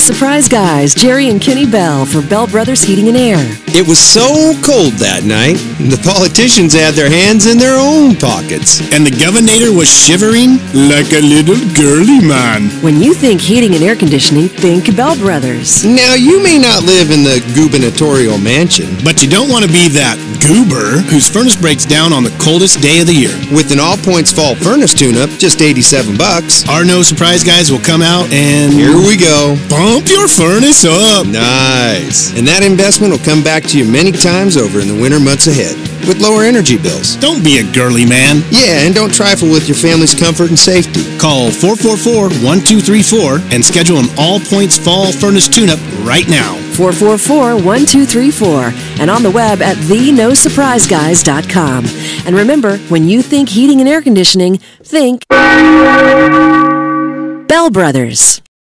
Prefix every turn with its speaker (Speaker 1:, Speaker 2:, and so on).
Speaker 1: Surprise Guys, Jerry and Kenny Bell for Bell Brothers Heating and Air.
Speaker 2: It was so cold that night, the politicians had their hands in their own pockets.
Speaker 3: And the governor was shivering like a little girly man.
Speaker 1: When you think heating and air conditioning, think Bell Brothers.
Speaker 2: Now, you may not live in the gubernatorial mansion,
Speaker 3: But you don't want to be that goober whose furnace breaks down on the coldest day of the year.
Speaker 2: with an all-points fall furnace tune-up, just $87.
Speaker 3: Our No Surprise Guys will come out and
Speaker 2: Here we go.
Speaker 3: bump your furnace up.
Speaker 2: Nice. And that investment will come back to you many times over in the winter months ahead with lower energy bills.
Speaker 3: Don't be a girly man.
Speaker 2: Yeah, and don't trifle with your family's comfort and safety.
Speaker 3: Call 444-1234 and schedule an all-points fall furnace tune-up right now.
Speaker 1: 444-1234 and on the web at thenosurpriseguys.com. And remember, when you think heating and air conditioning, think Bell Brothers.